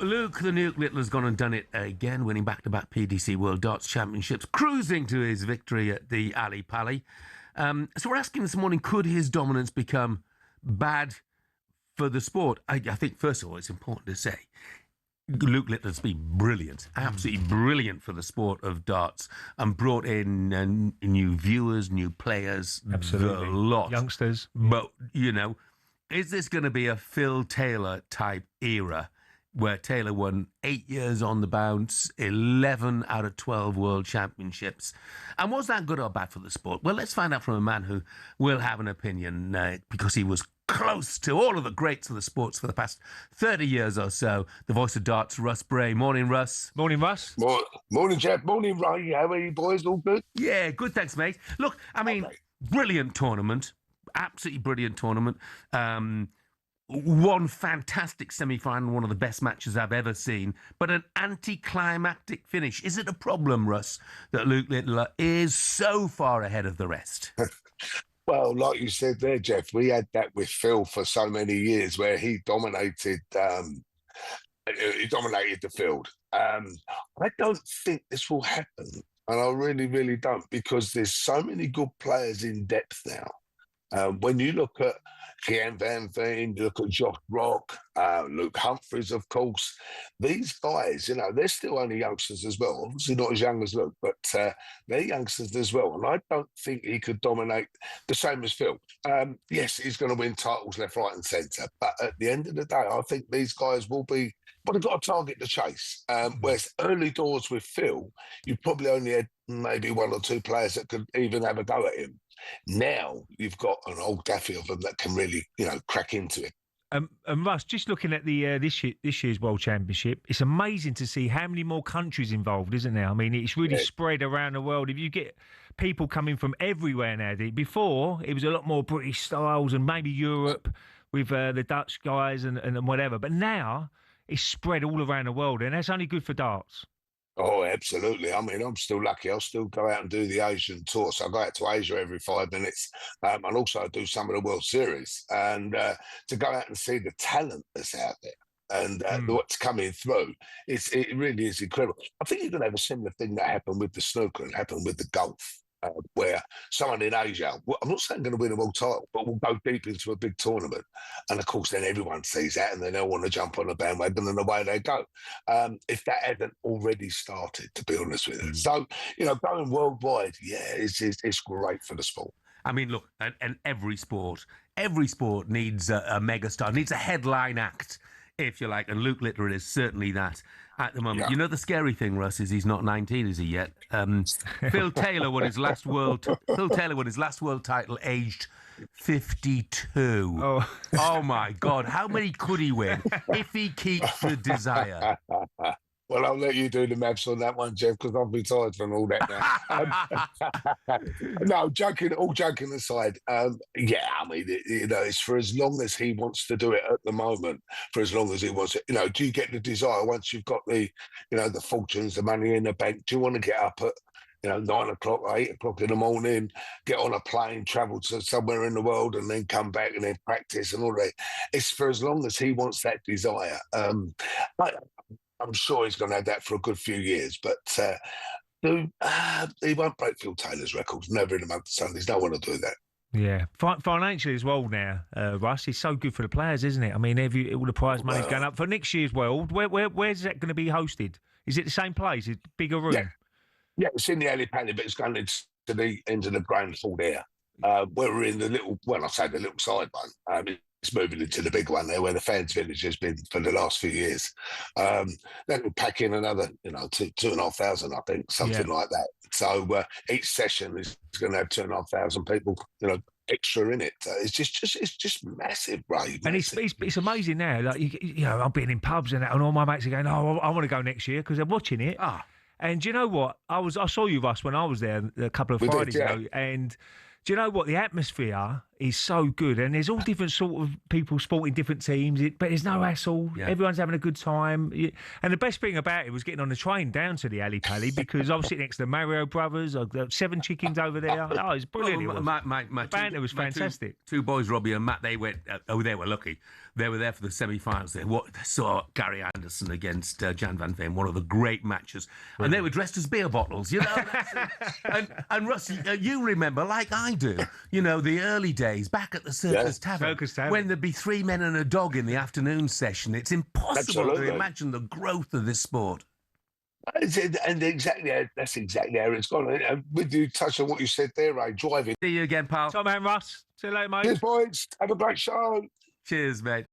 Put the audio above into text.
Luke the Nuke Little has gone and done it again, winning back-to-back PDC World Darts Championships, cruising to his victory at the Ali Pali. So we're asking this morning, could his dominance become bad for the sport? I think, first of all, it's important to say, Luke Little has been brilliant, absolutely brilliant for the sport of darts, and brought in new viewers, new players, absolutely, a lot. Youngsters. But, is this going to be a Phil Taylor type era, where Taylor won 8 years on the bounce, 11 out of 12 world championships? And was that good or bad for the sport? Well, let's find out from a man who will have an opinion, because he was close to all of the greats of the sports for the past 30 years or so. The voice of darts, Russ Bray. Morning, Russ. Morning, Russ. Morning, Jeff. Morning, Ray. How are you boys? All good? Yeah, good, thanks, mate. Look, I mean, brilliant tournament. Absolutely brilliant tournament. One fantastic semi-final, one of the best matches I've ever seen, but an anticlimactic finish. Is it a problem, Russ, that Luke Little is so far ahead of the rest? Well, like you said there, Jeff, we had that with Phil for so many years, where he dominated. He dominated the field. I don't think this will happen, and I really, really don't, because there's so many good players in depth now. When you look at Kian Van Veen, you look at Josh Rock, Luke Humphries, of course, these guys, they're still only youngsters as well. Obviously not as young as Luke, but they're youngsters as well. And I don't think he could dominate the same as Phil. Yes, he's going to win titles left, right and centre. But at the end of the day, I think these guys will be, but they've got a target to chase. Whereas early doors with Phil, you probably only had maybe one or two players that could even have a go at him. Now you've got an old gaffy of them that can really, crack into it. And Russ, just looking at the this year's World Championship, it's amazing to see how many more countries involved, isn't there? I mean, it's really spread around the world. If you get people coming from everywhere now, before it was a lot more British styles and maybe Europe with the Dutch guys and whatever. But now it's spread all around the world, and that's only good for darts. Oh, absolutely. I mean, I'm still lucky. I'll still go out and do the Asian tour. So I go out to Asia every 5 minutes, and also I do some of the World Series. And to go out and see the talent that's out there and what's coming through, it really is incredible. I think you're going to have a similar thing that happened with the snooker and happened with the golf. Where someone in Asia, I'm not saying going to win a world title, but will go deep into a big tournament. And of course, then everyone sees that and then they'll want to jump on the bandwagon and away they go. If that hadn't already started, to be honest with you. So, going worldwide, it's great for the sport. I mean, look, and every sport needs a megastar, needs a headline act, if you like, and Luke Little is certainly that at the moment. Yeah. The scary thing, Russ, is he's not 19, is he yet? Phil Taylor won his last world title aged 52. Oh my God, how many could he win if he keeps the desire? Well, I'll let you do the maths on that one, Jeff, because I'm retired from all that now. No, all joking aside, I mean, it's for as long as he wants to do it at the moment, for as long as he wants it. Do you get the desire once you've got the fortunes, the money in the bank? Do you want to get up at 9 o'clock, 8 o'clock in the morning, get on a plane, travel to somewhere in the world, and then come back and then practice and all that? It's for as long as he wants that desire. I'm sure he's going to have that for a good few years, but he won't break Phil Taylor's records. Never in a month of Sundays. Don't want to do that. Yeah, financially as well now, Russ. It's so good for the players, isn't it? I mean, all the prize money's going up for next year's World. Where's that going to be hosted? Is it the same place? Is it a bigger room? Yeah, it's in the Ali Pali, but it's going into the Grand Hall there. We're in the little, I say the little side one. It's moving into the big one there, where the fans' village has been for the last few years. Then we'll pack in another, 2,500, I think, something like that. So each session is going to have 2,500 people, extra in it. So it's just massive, Ray. And it's amazing now. Like I've been in pubs and all my mates are going, "Oh, I want to go next year," because they're watching it. And do you know what? I saw you, Russ, when I was there a couple of Fridays ago, and do you know what? The atmosphere is so good, and there's all different sort of people supporting different teams, but there's no hassle. Yeah. Everyone's having a good time. And the best thing about it was getting on the train down to the Ali Pally, because I was sitting next to the Mario brothers. I've got 7 chickens over there. Oh, it's brilliant. Well, It was. my The banter was fantastic. Two boys, Robbie and Matt, they went. They were lucky. They were there for the semi-finals. They saw Gary Anderson against Jan van Veen, one of the great matches, and they were dressed as beer bottles. You know, and Russ, you remember, like I do, you know, the early days back at the Circus Tavern, when there'd be 3 men and a dog in the afternoon session. It's impossible to imagine the growth of this sport. And exactly, that's exactly how it's gone. And with you touch on what you said there, Ray, driving. See you again, pal. Top man, Russ. See you later, mate. Cheers, boys. Have a great show. Cheers, mate.